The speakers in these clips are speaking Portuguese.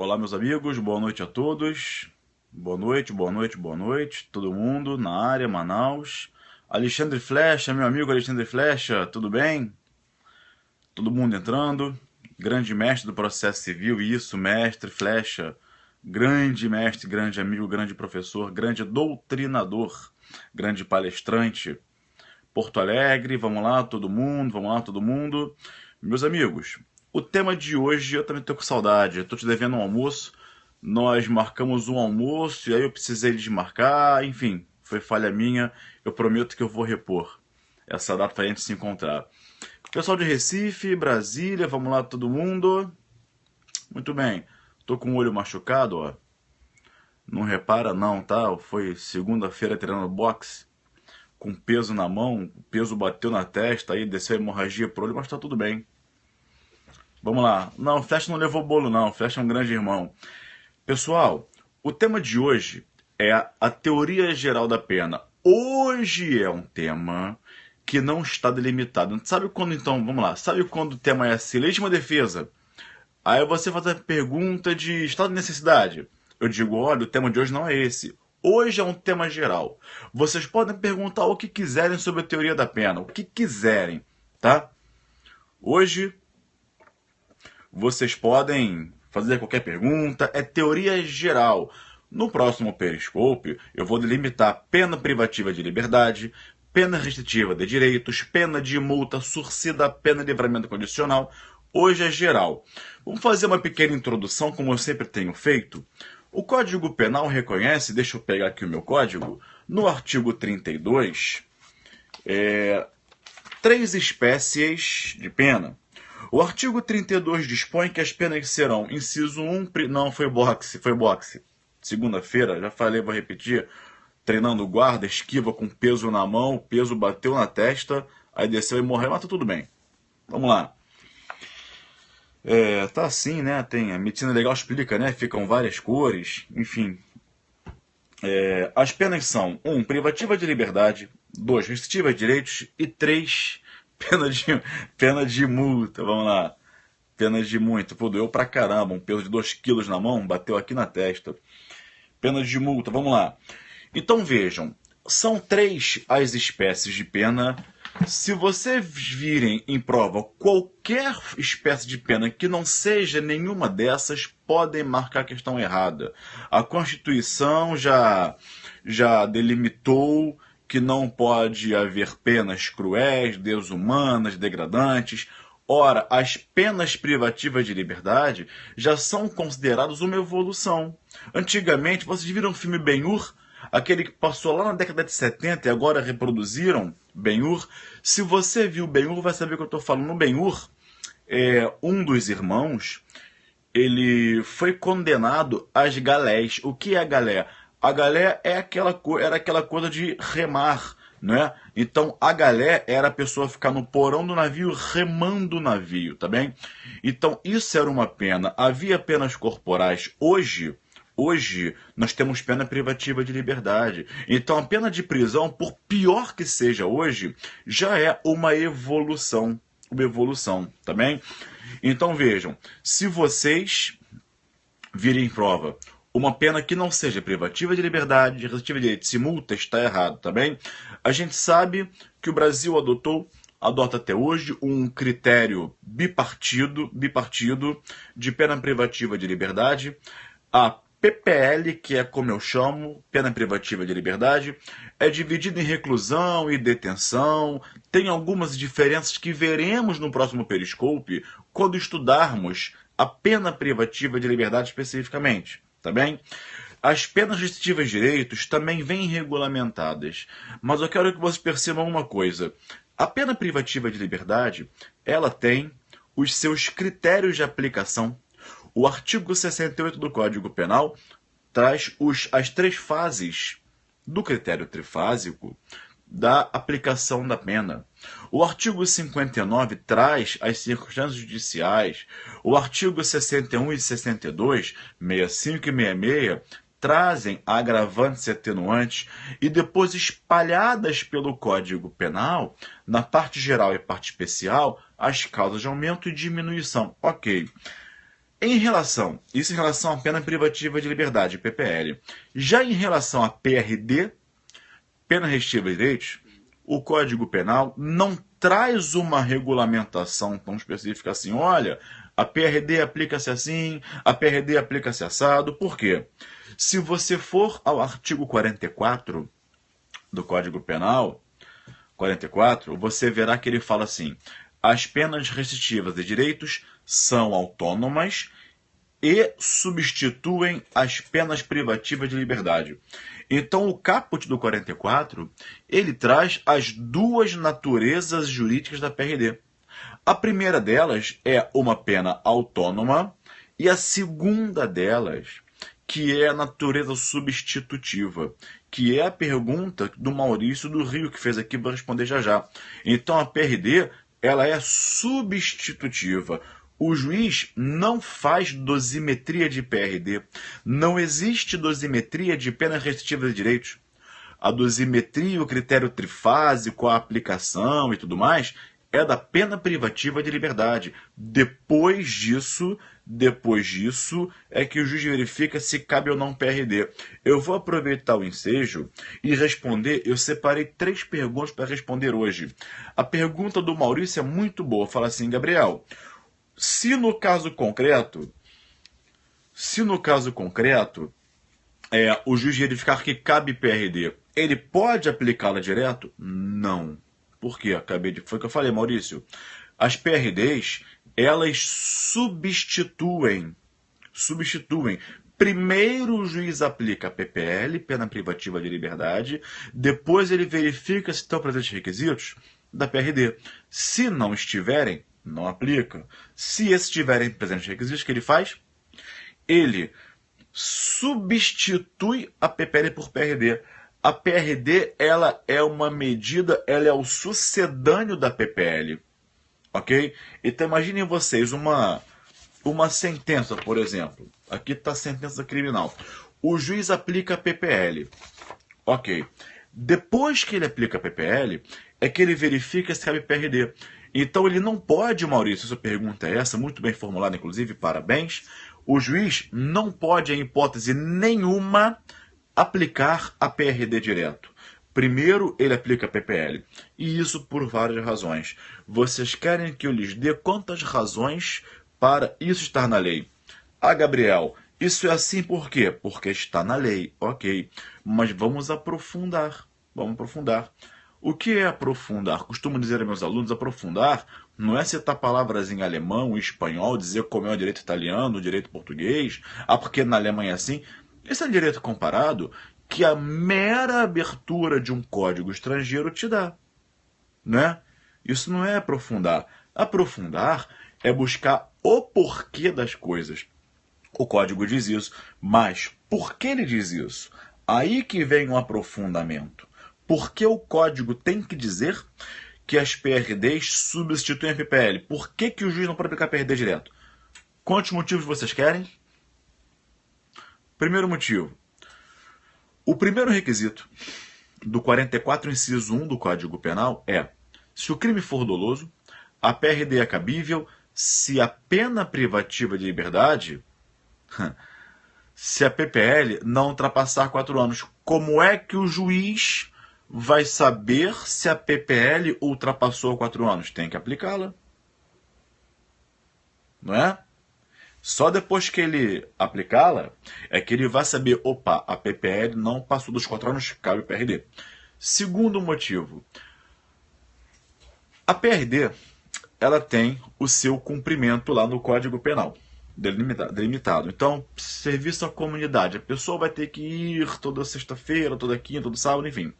Olá, meus amigos, boa noite a todos. Boa noite, boa noite, boa noite. Todo mundo na área, Manaus. Alexandre Flecha, meu amigo Alexandre Flecha, tudo bem? Todo mundo entrando. Grande mestre do processo civil, isso, mestre Flecha. Grande mestre, grande amigo, grande professor, grande doutrinador, grande palestrante. Porto Alegre, vamos lá, todo mundo, vamos lá, todo mundo. Meus amigos, o tema de hoje eu também tô com saudade. Eu tô te devendo um almoço. Nós marcamos um almoço e aí eu precisei desmarcar. Enfim, foi falha minha. Eu prometo que eu vou repor essa data pra gente se encontrar. Pessoal de Recife, Brasília, vamos lá, todo mundo. Muito bem. Tô com o olho machucado, ó. Não repara não, tá? Foi segunda-feira treinando boxe com peso na mão, o peso bateu na testa, aí desceu a hemorragia pro olho, mas tá tudo bem. Vamos lá. Não, o Flash não levou bolo não, o Flash é um grande irmão. Pessoal, o tema de hoje é a teoria geral da pena. Hoje é um tema que não está delimitado. Sabe quando então, vamos lá, sabe quando o tema é assim, legítima defesa? Aí você faz a pergunta de estado de necessidade. Eu digo, olha, o tema de hoje não é esse. Hoje é um tema geral. Vocês podem perguntar o que quiserem sobre a teoria da pena, o que quiserem, tá? Hoje vocês podem fazer qualquer pergunta, é teoria geral. No próximo Periscope, eu vou delimitar pena privativa de liberdade, pena restritiva de direitos, pena de multa, sursida, pena de livramento condicional. Hoje é geral. Vamos fazer uma pequena introdução, como eu sempre tenho feito. O Código Penal reconhece, deixa eu pegar aqui o meu código, no artigo 32, três espécies de pena. O artigo 32 dispõe que as penas serão, inciso 1, não, foi boxe. Segunda-feira, já falei, vou repetir, treinando guarda, esquiva com peso na mão, o peso bateu na testa, aí desceu e morreu, mas tá tudo bem. Vamos lá. Tá assim, né? Tem a medicina legal explica, né? Ficam várias cores, enfim. As penas são 1. Privativa de liberdade, 2. Restritiva de direitos e 3. Pena de multa. Vamos lá. Pena de multa. Pô, doeu pra caramba. Um peso de 2 quilos na mão, bateu aqui na testa. Pena de multa. Vamos lá. Então vejam, são 3 as espécies de pena. Se vocês virem em prova qualquer espécie de pena que não seja nenhuma dessas, podem marcar a questão errada. A Constituição já delimitou que não pode haver penas cruéis, desumanas, degradantes. Ora, as penas privativas de liberdade já são consideradas uma evolução. Antigamente, vocês viram o filme Ben-Hur? Aquele que passou lá na década de 70 e agora reproduziram, Ben-Hur. Se você viu Ben-Hur, vai saber o que eu estou falando. No Ben-Hur, um dos irmãos, ele foi condenado às galés. O que é a galé? A galé era aquela coisa de remar, né? Então a galé era a pessoa ficar no porão do navio remando o navio, tá bem? Então isso era uma pena. Havia penas corporais. Hoje, nós temos pena privativa de liberdade. Então, a pena de prisão, por pior que seja hoje, já é uma evolução. Uma evolução, tá bem? Então, vejam, se vocês virem em prova uma pena que não seja privativa de liberdade, restritiva de direitos e multa, está errado, tá bem? A gente sabe que o Brasil adota até hoje um critério bipartido de pena privativa de liberdade. A PPL, que é como eu chamo, pena privativa de liberdade, é dividida em reclusão e detenção. Tem algumas diferenças que veremos no próximo Periscope quando estudarmos a pena privativa de liberdade especificamente, tá bem? As penas restritivas de direitos também vêm regulamentadas, mas eu quero que vocês percebam uma coisa. A pena privativa de liberdade, ela tem os seus critérios de aplicação. O artigo 68 do Código Penal traz as 3 fases do critério trifásico da aplicação da pena. O artigo 59 traz as circunstâncias judiciais. O artigo 61 e 62, 65 e 66, trazem agravantes e atenuantes e depois espalhadas pelo Código Penal, na parte geral e parte especial, as causas de aumento e diminuição. Ok. Isso em relação à pena privativa de liberdade, PPL. Já em relação à PRD, pena restritiva de direitos, o Código Penal não traz uma regulamentação tão específica assim. Olha, a PRD aplica-se assim, a PRD aplica-se assado. Por quê? Se você for ao artigo 44 do Código Penal, 44, você verá que ele fala assim: as penas restritivas de direitos são autônomas e substituem as penas privativas de liberdade. Então, o caput do 44, ele traz as duas naturezas jurídicas da PRD. A primeira delas é uma pena autônoma e a segunda delas, que é a natureza substitutiva, que é a pergunta do Maurício do Rio, que fez aqui para responder já já. Então, a PRD, ela é substitutiva. O juiz não faz dosimetria de PRD. Não existe dosimetria de penas restritivas de direitos. A dosimetria, o critério trifásico, a aplicação e tudo mais, é da pena privativa de liberdade. Depois disso é que o juiz verifica se cabe ou não PRD. Eu vou aproveitar o ensejo e responder. Eu separei 3 perguntas para responder hoje. A pergunta do Maurício é muito boa. Fala assim: Gabriel, se no caso concreto, o juiz verificar que cabe PRD, ele pode aplicá-la direto? Não. Por quê? Foi o que eu falei, Maurício. As PRDs, elas substituem. Primeiro o juiz aplica a PPL, pena privativa de liberdade, depois ele verifica se estão presentes requisitos da PRD. Se não estiverem, não aplica. Se estiverem presentes requisitos, o que ele faz? Ele substitui a PPL por PRD. A PRD, ela é uma medida, ela é o sucedâneo da PPL. Ok? Então imaginem vocês uma sentença, por exemplo. Aqui está a sentença criminal. O juiz aplica a PPL. Ok. Depois que ele aplica a PPL, é que ele verifica se cabe PRD. Então ele não pode, Maurício, sua pergunta é essa, muito bem formulada, inclusive, parabéns. O juiz não pode, em hipótese nenhuma, aplicar a PRD direto. Primeiro ele aplica a PPL. E isso por várias razões. Vocês querem que eu lhes dê quantas razões para isso estar na lei? Ah, Gabriel, isso é assim por quê? Porque está na lei, ok. Mas vamos aprofundar. O que é aprofundar? Costumo dizer a meus alunos, aprofundar não é citar palavras em alemão, em espanhol, dizer como é o direito italiano, o direito português, porque na Alemanha é assim. Esse é um direito comparado que a mera abertura de um código estrangeiro te dá, né? Isso não é aprofundar. Aprofundar é buscar o porquê das coisas. O código diz isso, mas por que ele diz isso? Aí que vem um aprofundamento. Por que o código tem que dizer que as PRDs substituem a PPL? Por que o juiz não pode aplicar PRD direto? Quantos motivos vocês querem? Primeiro motivo. O primeiro requisito do 44, inciso 1 do Código Penal é: se o crime for doloso, a PRD é cabível se a pena privativa de liberdade, se a PPL não ultrapassar 4 anos. Como é que o juiz vai saber se a PPL ultrapassou 4 anos? Tem que aplicá-la. Não é? Só depois que ele aplicá-la é que ele vai saber, opa, a PPL não passou dos 4 anos, cabe o PRD. Segundo motivo, a PRD, ela tem o seu cumprimento lá no Código Penal, delimitado. Então, serviço à comunidade, a pessoa vai ter que ir toda sexta-feira, toda quinta, todo sábado, enfim.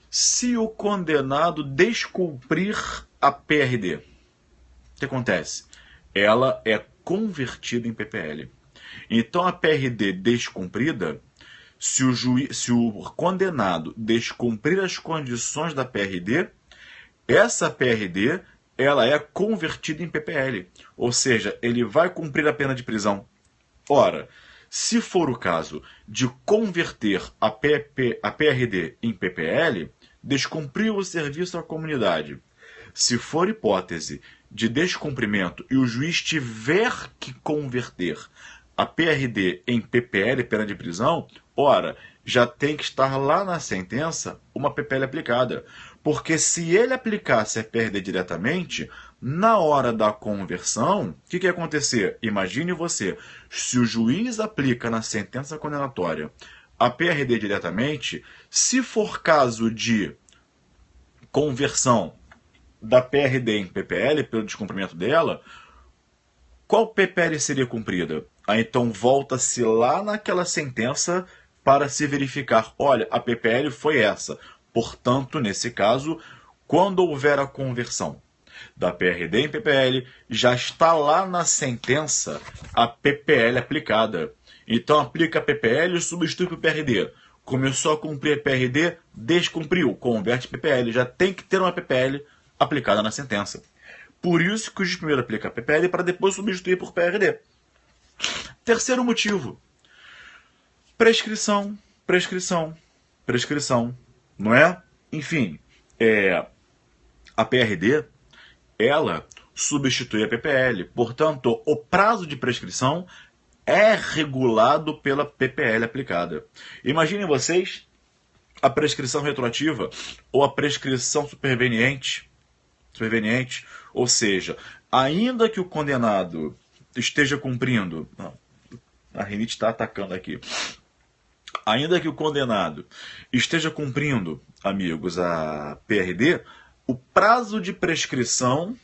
Se o condenado descumprir a PRD, o que acontece? Ela é convertida em PPL. Então, a PRD descumprida, se o condenado descumprir as condições da PRD, essa PRD ela é convertida em PPL. Ou seja, ele vai cumprir a pena de prisão. Ora, se for o caso de converter a PRD em PPL, descumpriu o serviço à comunidade, Se for hipótese de descumprimento e o juiz tiver que converter a PRD em PPL, pena de prisão, ora, já tem que estar lá na sentença uma PPL aplicada. Porque se ele aplicasse a PRD diretamente, na hora da conversão, o que ia acontecer? Imagine você, se o juiz aplica na sentença condenatória a PRD diretamente, se for caso de conversão da PRD em PPL, pelo descumprimento dela, qual PPL seria cumprida? Aí então volta-se lá naquela sentença para se verificar, olha, a PPL foi essa. Portanto, nesse caso, quando houver a conversão da PRD em PPL, já está lá na sentença a PPL aplicada. Então aplica a PPL e substitui para o PRD. Começou a cumprir a PRD, descumpriu, converte PPL. Já tem que ter uma PPL aplicada na sentença. Por isso que o juiz primeiro aplica a PPL para depois substituir por PRD. Terceiro motivo. Prescrição, prescrição, prescrição. Não é? Enfim, a PRD, ela substitui a PPL. Portanto, o prazo de prescrição é regulado pela PPL aplicada. Imaginem vocês a prescrição retroativa ou a prescrição superveniente, ou seja, ainda que o condenado esteja cumprindo... Não, a rinite está atacando aqui. Ainda que o condenado esteja cumprindo, amigos, a PRD, o prazo de prescrição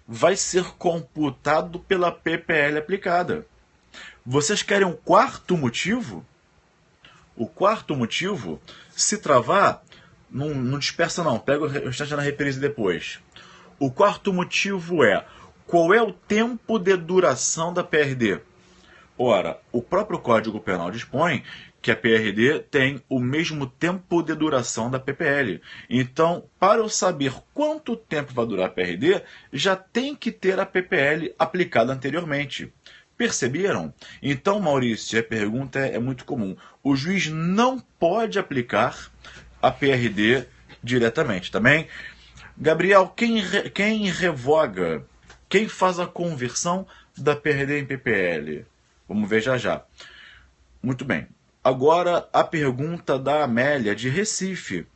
vai ser computado pela PPL aplicada. Vocês querem um quarto motivo? O quarto motivo, se travar, não dispersa não, pega o restante na reprise depois. O quarto motivo é, qual é o tempo de duração da PRD? Ora, o próprio Código Penal dispõe que a PRD tem o mesmo tempo de duração da PPL. Então, para eu saber quanto tempo vai durar a PRD, já tem que ter a PPL aplicada anteriormente. Perceberam? Então, Maurício, a pergunta é muito comum. O juiz não pode aplicar a PRD diretamente, também? Gabriel, quem revoga, quem faz a conversão da PRD em PPL? Vamos ver já já. Muito bem. Agora a pergunta da Amélia, de Recife.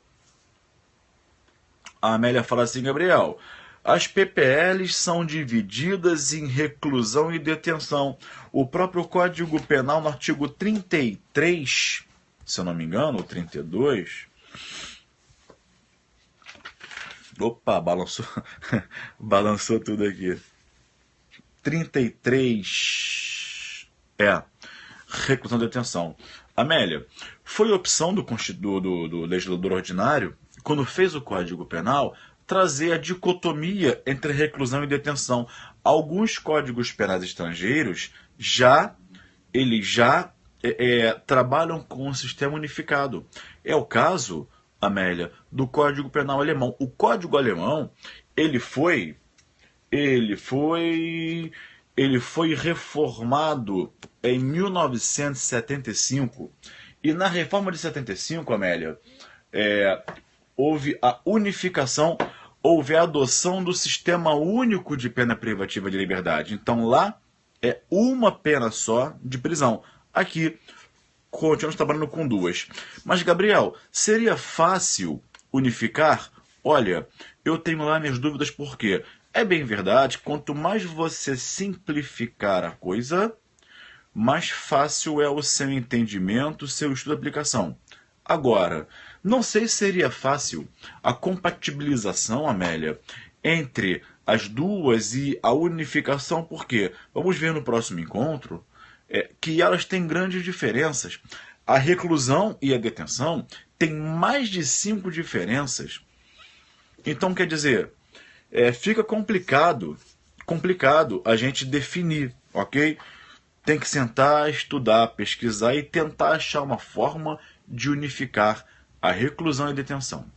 A Amélia fala assim, Gabriel, as PPLs são divididas em reclusão e detenção. O próprio Código Penal, no artigo 33, se eu não me engano, ou 32... Opa, balançou, balançou tudo aqui. 33... reclusão e detenção. Amélia, foi opção do legislador ordinário, quando fez o Código Penal, trazer a dicotomia entre reclusão e detenção. Alguns códigos penais estrangeiros eles já trabalham com um sistema unificado. É o caso, Amélia, do Código Penal alemão. O Código alemão, ele foi reformado em 1975. E na reforma de 75, Amélia, houve a unificação, houve a adoção do sistema único de pena privativa de liberdade. Então lá é uma pena só de prisão. Aqui continuamos trabalhando com duas. Mas, Gabriel, seria fácil unificar? Olha, eu tenho lá minhas dúvidas porque é bem verdade, quanto mais você simplificar a coisa, mais fácil é o seu entendimento, o seu estudo de aplicação. Agora, não sei se seria fácil a compatibilização, Amélia, entre as duas e a unificação, porque vamos ver no próximo encontro que elas têm grandes diferenças. A reclusão e a detenção têm mais de 5 diferenças. Então, quer dizer, fica complicado a gente definir, ok? Tem que sentar, estudar, pesquisar e tentar achar uma forma de unificar a reclusão e a detenção.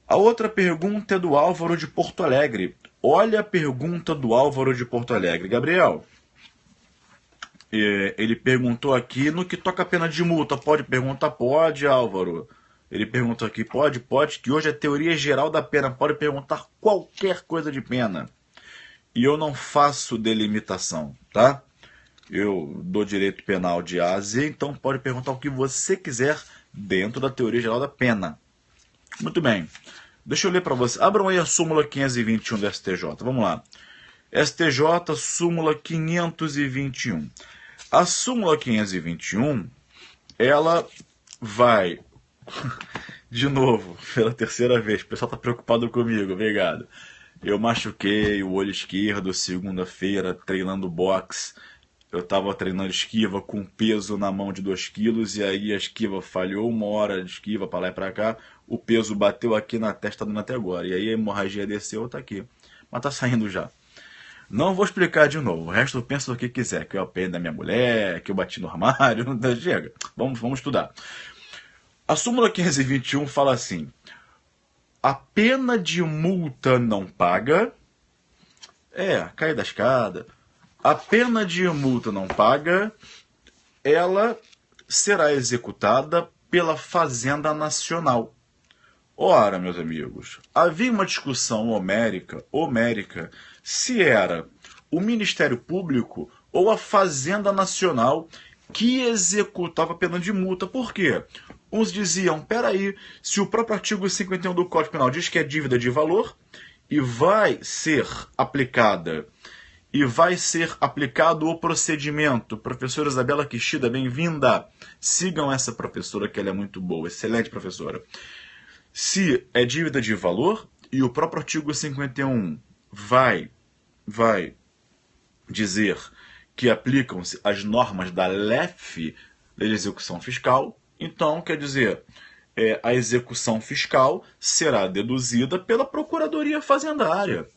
A outra pergunta é do Álvaro de Porto Alegre. Olha a pergunta do Álvaro de Porto Alegre. Gabriel, ele perguntou aqui no que toca a pena de multa. Pode perguntar? Pode, Álvaro. Ele perguntou aqui, pode, que hoje é teoria geral da pena, pode perguntar qualquer coisa de pena. E eu não faço delimitação, tá? Eu dou direito penal de A a Z, então pode perguntar o que você quiser dentro da teoria geral da pena. Muito bem. Deixa eu ler para você. Abram aí a súmula 521 do STJ. Vamos lá. STJ, súmula 521. A súmula 521, ela vai... De novo, pela terceira vez. O pessoal tá preocupado comigo, obrigado. Eu machuquei o olho esquerdo segunda-feira treinando boxe. Eu tava treinando esquiva com peso na mão de 2 quilos e aí a esquiva falhou 1 hora de esquiva para lá e para cá. O peso bateu aqui na testa, dando até agora. E aí a hemorragia desceu, tá aqui. Mas tá saindo já. Não vou explicar de novo. O resto pensa o que quiser. Que eu apanhei da minha mulher, que eu bati no armário. Chega. Vamos estudar. A súmula 521 fala assim: a pena de multa não paga. Cai da escada. A pena de multa não paga, ela será executada pela Fazenda Nacional. Ora, meus amigos, havia uma discussão homérica se era o Ministério Público ou a Fazenda Nacional que executava a pena de multa. Por quê? Uns diziam, peraí, se o próprio artigo 51 do Código Penal diz que é dívida de valor e vai ser aplicado o procedimento. Professora Isabela Kishida, bem-vinda. Sigam essa professora que ela é muito boa, excelente professora. Se é dívida de valor e o próprio artigo 51 vai dizer que aplicam-se as normas da LEF, Lei de Execução Fiscal, então, quer dizer, a execução fiscal será deduzida pela Procuradoria Fazendária.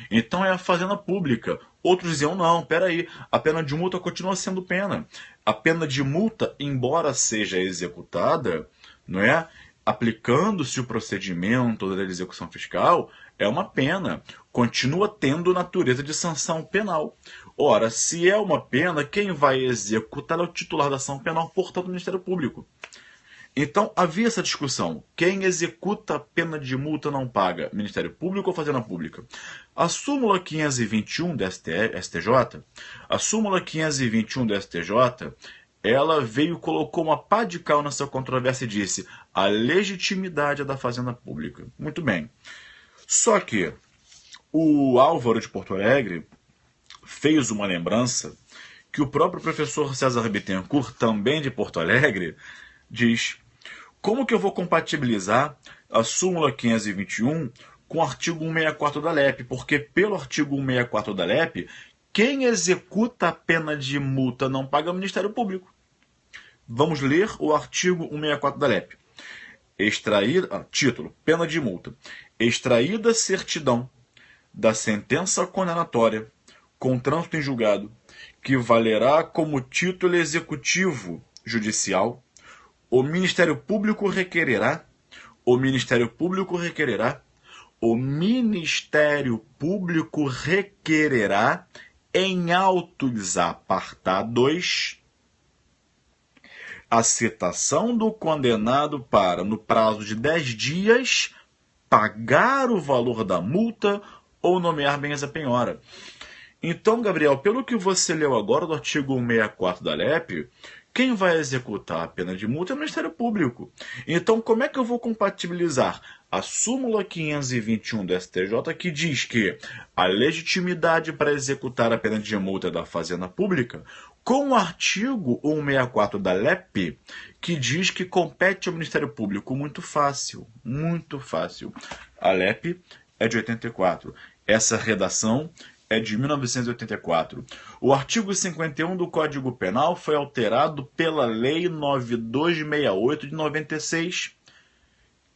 Então é a Fazenda Pública. Outros diziam, não, peraí, a pena de multa continua sendo pena. A pena de multa, embora seja executada, não é? Aplicando-se o procedimento da execução fiscal, é uma pena. Continua tendo natureza de sanção penal. Ora, se é uma pena, quem vai executar é o titular da ação penal, portanto, o Ministério Público. Então, havia essa discussão. Quem executa a pena de multa não paga? Ministério Público ou Fazenda Pública? A súmula 521 do STJ, ela veio e colocou uma pá de cal nessa controvérsia e disse a legitimidade da Fazenda Pública. Muito bem. Só que o Álvaro de Porto Alegre fez uma lembrança que o próprio professor César Bittencourt, também de Porto Alegre, diz: como que eu vou compatibilizar a súmula 521 com o artigo 164 da LEP? Porque pelo artigo 164 da LEP, quem executa a pena de multa não paga o Ministério Público. Vamos ler o artigo 164 da LEP. Título, pena de multa. Extraída certidão da sentença condenatória com trânsito em julgado, que valerá como título executivo judicial, o Ministério Público requererá em autos apartados a citação do condenado para, no prazo de 10 dias, pagar o valor da multa ou nomear bens a penhora. Então, Gabriel, pelo que você leu agora do artigo 164 da LEP, quem vai executar a pena de multa é o Ministério Público. Então, como é que eu vou compatibilizar a súmula 521 do STJ, que diz que a legitimidade para executar a pena de multa é da Fazenda Pública, com o artigo 164 da LEP, que diz que compete ao Ministério Público? Muito fácil, muito fácil. A LEP é de 84. Essa redação é de 1984. O artigo 51 do Código Penal foi alterado pela Lei 9268 de 96,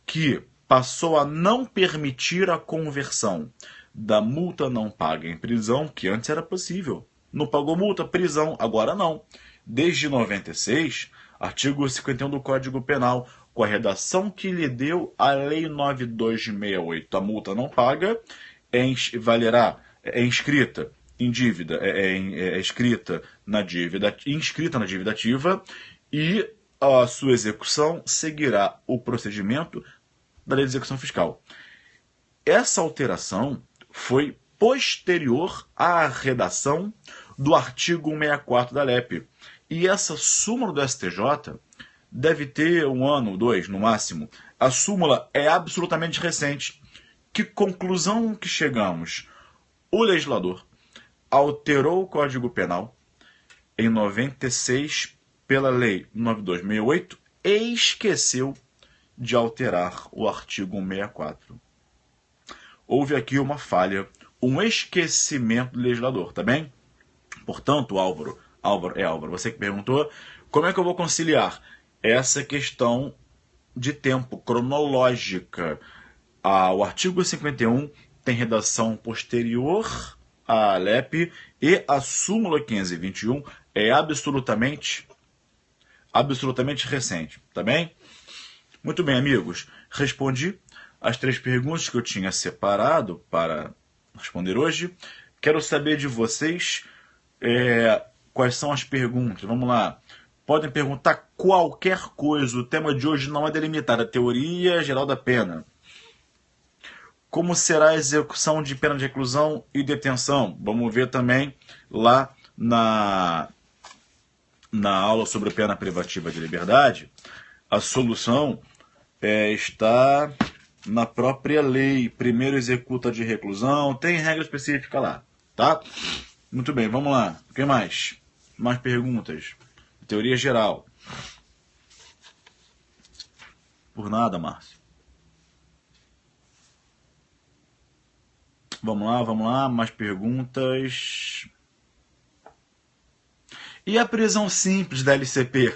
que passou a não permitir a conversão da multa não paga em prisão, que antes era possível. Não pagou multa, prisão, agora não. Desde 96, artigo 51 do Código Penal, com a redação que lhe deu a Lei 9268, a multa não paga, é inscrita em dívida, inscrita na dívida ativa e a sua execução seguirá o procedimento da lei de execução fiscal. Essa alteração foi posterior à redação do artigo 164 da LEP. E essa súmula do STJ deve ter 1 ano, 2 no máximo. A súmula é absolutamente recente. Que conclusão que chegamos? O legislador alterou o Código Penal em 96 pela Lei 9268 e esqueceu de alterar o artigo 164. Houve aqui uma falha, um esquecimento do legislador, tá bem? Portanto, Álvaro, você que perguntou, como é que eu vou conciliar essa questão de tempo cronológica? O artigo 51 tem redação posterior à LEP e a súmula 521 é absolutamente recente, tá bem? Muito bem, amigos. Respondi as 3 perguntas que eu tinha separado para responder hoje. Quero saber de vocês quais são as perguntas. Vamos lá. Podem perguntar qualquer coisa. O tema de hoje não é delimitado. A teoria geral da pena. Como será a execução de pena de reclusão e detenção? Vamos ver também lá na aula sobre pena privativa de liberdade. A solução está na própria lei. Primeiro executa de reclusão. Tem regra específica lá, tá? Muito bem, vamos lá. O que mais? Mais perguntas. Teoria geral. Por nada, Márcio. Vamos lá. Mais perguntas. E a prisão simples da LCP?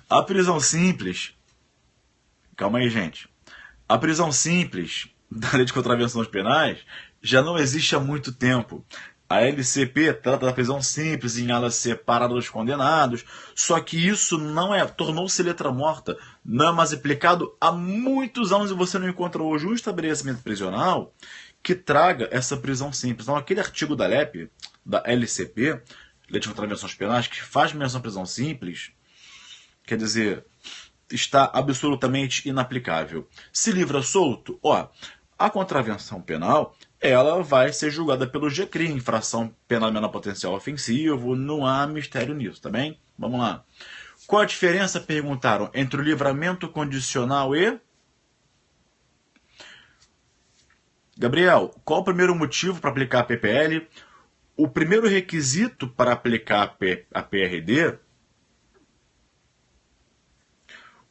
A prisão simples... Calma aí, gente. A prisão simples da Lei de Contravenções Penais já não existe há muito tempo. A LCP trata da prisão simples em ala separada dos condenados, só que isso tornou-se letra morta, não é mais aplicado há muitos anos e você não encontra hoje um estabelecimento prisional que traga essa prisão simples. Então, aquele artigo da LEP, da LCP, Lei de Contravenções Penais, que faz menção à prisão simples, quer dizer, está absolutamente inaplicável. Se livra solto, a contravenção penal, ela vai ser julgada pelo GCRI, infração penal menor potencial ofensivo, não há mistério nisso, tá bem? Vamos lá. Qual a diferença, perguntaram, entre o livramento condicional e... Gabriel, qual o primeiro motivo para aplicar a PPL? O primeiro requisito para aplicar a PRD...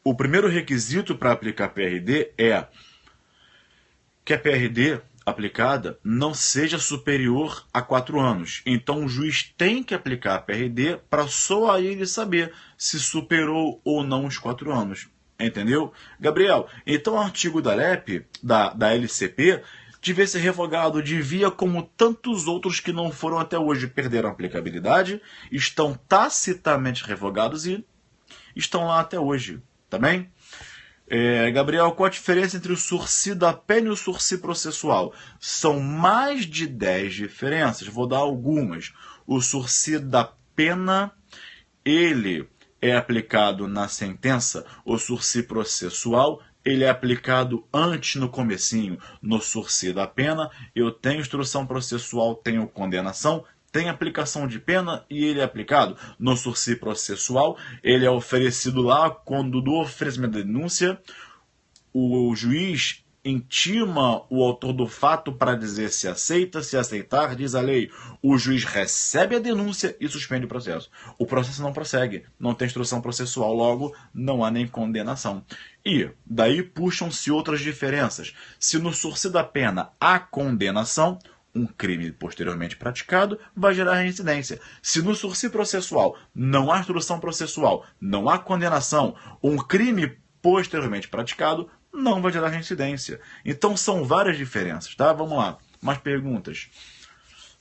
O primeiro requisito para aplicar a PRD é que a PRD aplicada não seja superior a 4 anos. Então o juiz tem que aplicar a PRD para só aí ele saber se superou ou não os 4 anos. Entendeu? Gabriel, então o artigo da LEP, da LCP, devia ser revogado, devia, como tantos outros que não foram até hoje, perderam a aplicabilidade, estão tacitamente revogados e estão lá até hoje. Tá bem? Gabriel, qual a diferença entre o sursi da pena e o sursi processual? São mais de 10 diferenças, vou dar algumas. O sursi da pena, ele é aplicado na sentença. O sursi processual, ele é aplicado antes, no comecinho. No sursi da pena, eu tenho instrução processual, tenho condenação, tem aplicação de pena e ele é aplicado. No sursi processual, ele é oferecido lá quando do oferecimento da denúncia, o juiz intima o autor do fato para dizer se aceita, se aceitar, diz a lei. O juiz recebe a denúncia e suspende o processo. O processo não prossegue, não tem instrução processual, logo não há nem condenação. E daí puxam-se outras diferenças. Se no sursi da pena há condenação, um crime posteriormente praticado vai gerar reincidência. Se no sursi processual não há instrução processual, não há condenação, um crime posteriormente praticado não vai gerar reincidência. Então são várias diferenças, tá? Vamos lá. Mais perguntas.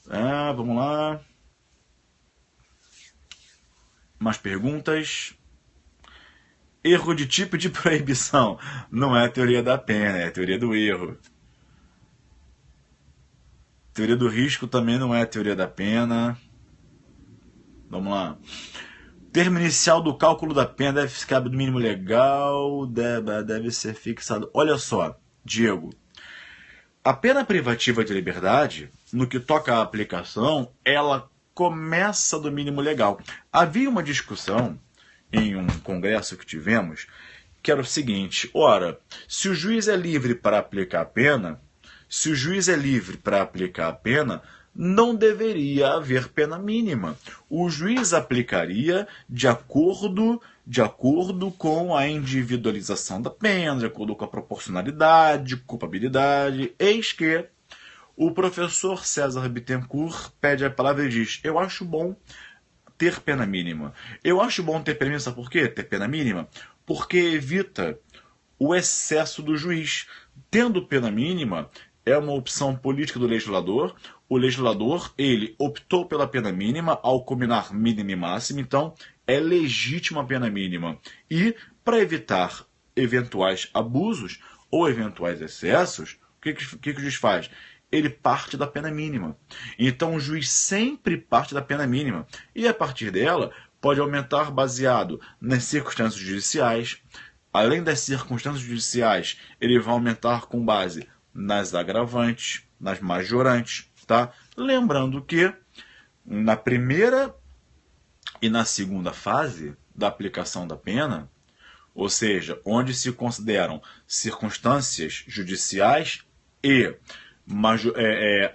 Vamos lá. Mais perguntas. Erro de tipo de proibição. Não é a teoria da pena, é a teoria do erro. Teoria do risco também não é a teoria da pena. Vamos lá. termo inicial do cálculo da pena deve ficar do mínimo legal, deve ser fixado. Olha só, Diego, a pena privativa de liberdade, no que toca à aplicação, ela começa do mínimo legal. Havia uma discussão em um congresso que tivemos, que era o seguinte: ora, se o juiz é livre para aplicar a pena, não deveria haver pena mínima. O juiz aplicaria de acordo com a individualização da pena, de acordo com a proporcionalidade, culpabilidade. Eis que o professor César Bittencourt pede a palavra e diz: eu acho bom ter pena mínima. Eu acho bom ter pena mínima, sabe por quê? Ter pena mínima? Porque evita o excesso do juiz. Tendo pena mínima, é uma opção política do legislador. O legislador, ele optou pela pena mínima ao combinar mínima e máxima, então é legítima a pena mínima. E, para evitar eventuais abusos ou eventuais excessos, o que o juiz faz? Ele parte da pena mínima. Então o juiz sempre parte da pena mínima. E a partir dela, pode aumentar baseado nas circunstâncias judiciais. Além das circunstâncias judiciais, ele vai aumentar com base nas agravantes, nas majorantes. Tá? Lembrando que na primeira e na segunda fase da aplicação da pena, ou seja, onde se consideram circunstâncias judiciais e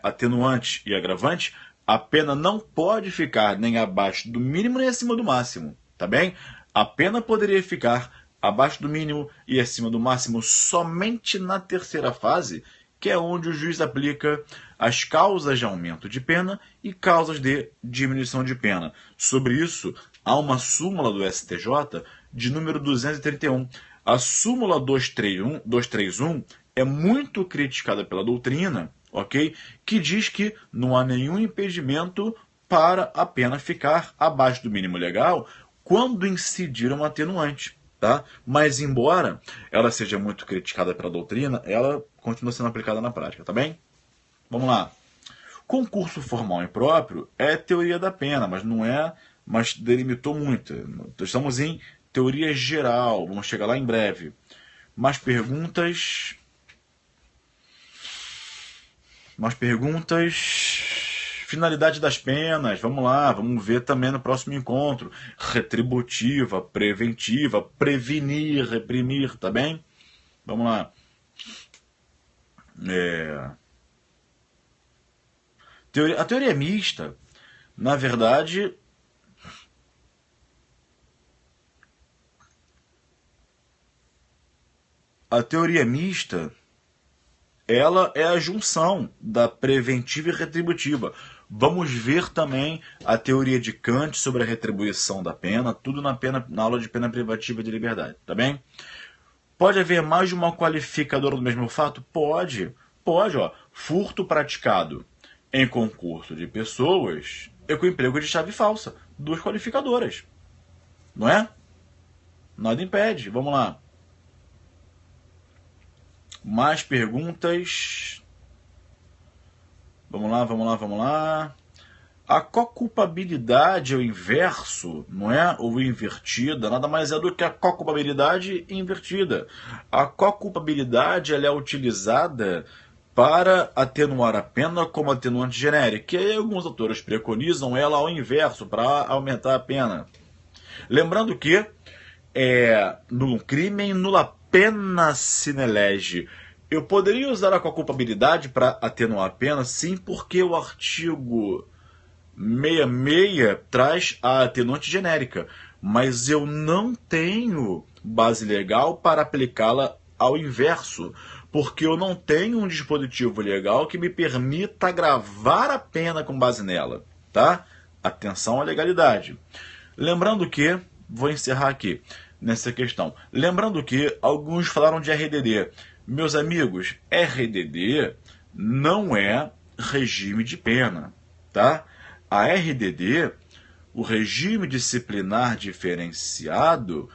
atenuantes e agravantes, a pena não pode ficar nem abaixo do mínimo nem acima do máximo, tá bem? A pena poderia ficar abaixo do mínimo e acima do máximo somente na terceira fase, que é onde o juiz aplica as causas de aumento de pena e causas de diminuição de pena. Sobre isso, há uma súmula do STJ de número 231. A súmula 231 é muito criticada pela doutrina, ok? Que diz que não há nenhum impedimento para a pena ficar abaixo do mínimo legal quando incidir um atenuante. Tá? Mas, embora ela seja muito criticada pela doutrina, ela continua sendo aplicada na prática, tá bem? Vamos lá. Concurso formal impróprio é teoria da pena, mas não é, mas delimitou muito. Estamos em teoria geral, vamos chegar lá em breve. Mais perguntas? Finalidade das penas, vamos lá, vamos ver também no próximo encontro. Retributiva, preventiva, prevenir, reprimir, tá bem? Vamos lá. A teoria mista, na verdade, ela é a junção da preventiva e retributiva. Vamos ver também a teoria de Kant sobre a retribuição da pena, tudo na aula de pena privativa de liberdade, tá bem? Pode haver mais de uma qualificadora do mesmo fato? Pode, ó. Furto praticado em concurso de pessoas é com emprego de chave falsa. 2 qualificadoras. Não é? Nada impede. Vamos lá. Mais perguntas? Vamos lá. A coculpabilidade é o inverso, não é? Ou invertida, nada mais é do que a coculpabilidade invertida. A coculpabilidade ela é utilizada para atenuar a pena como atenuante genérico. E aí alguns autores preconizam ela ao inverso, para aumentar a pena. Lembrando que no crime nulla pena sine lege. Eu poderia usar a coculpabilidade para atenuar a pena, sim, porque o artigo 66 traz a atenuante genérica, mas eu não tenho base legal para aplicá-la ao inverso, porque eu não tenho um dispositivo legal que me permita agravar a pena com base nela, tá? Atenção à legalidade. Lembrando que, vou encerrar aqui nessa questão, lembrando que alguns falaram de RDD. Meus amigos, RDD não é regime de pena, tá? A RDD, o regime disciplinar diferenciado,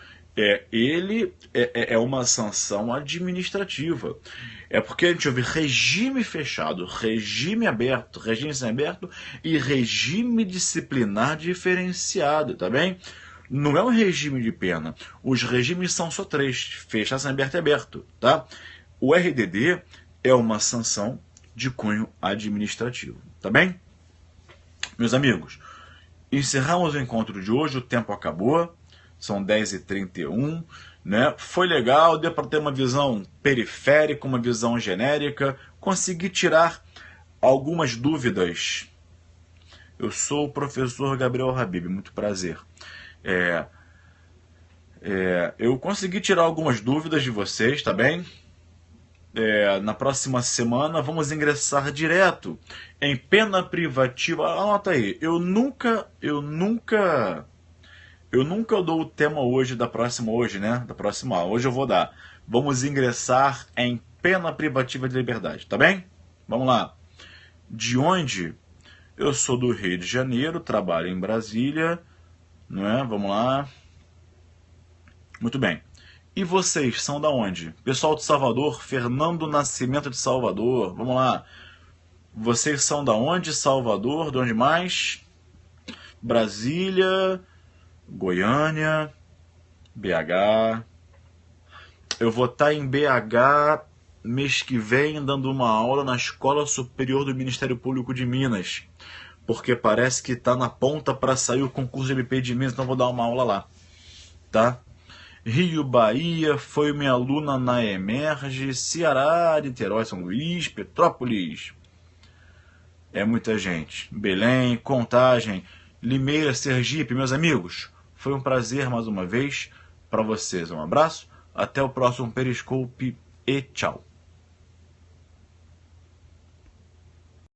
ele é uma sanção administrativa. É porque a gente ouve regime fechado, regime aberto, regime semiaberto e regime disciplinar diferenciado, tá bem? Não é um regime de pena. Os regimes são só 3, fecha, aberto e aberto, tá? O RDD é uma sanção de cunho administrativo, tá bem? Meus amigos, encerramos o encontro de hoje, o tempo acabou, são 10h31, né? Foi legal, deu para ter uma visão periférica, uma visão genérica, consegui tirar algumas dúvidas. Eu sou o professor Gabriel Habib, muito prazer. Eu consegui tirar algumas dúvidas de vocês, tá bem? Na próxima semana vamos ingressar direto em pena privativa. Anota aí, eu nunca dou o tema hoje da próxima hoje, né? Da próxima aula. Hoje eu vou dar. Vamos ingressar em pena privativa de liberdade, tá bem? Vamos lá. De onde? Eu sou do Rio de Janeiro, trabalho em Brasília, não é? Vamos lá. Muito bem. E vocês são da onde? Pessoal de Salvador, Fernando Nascimento de Salvador. Vamos lá. Vocês são da onde? Salvador, de onde mais? Brasília, Goiânia, BH. Eu vou estar em BH mês que vem dando uma aula na Escola Superior do Ministério Público de Minas, porque parece que está na ponta para sair o concurso de MP de Minas, então vou dar uma aula lá, tá? Rio, Bahia, foi minha aluna na Emerge, Ceará, Niterói, São Luís, Petrópolis. É muita gente. Belém, Contagem, Limeira, Sergipe, meus amigos. Foi um prazer mais uma vez para vocês. Um abraço, até o próximo Periscope e tchau.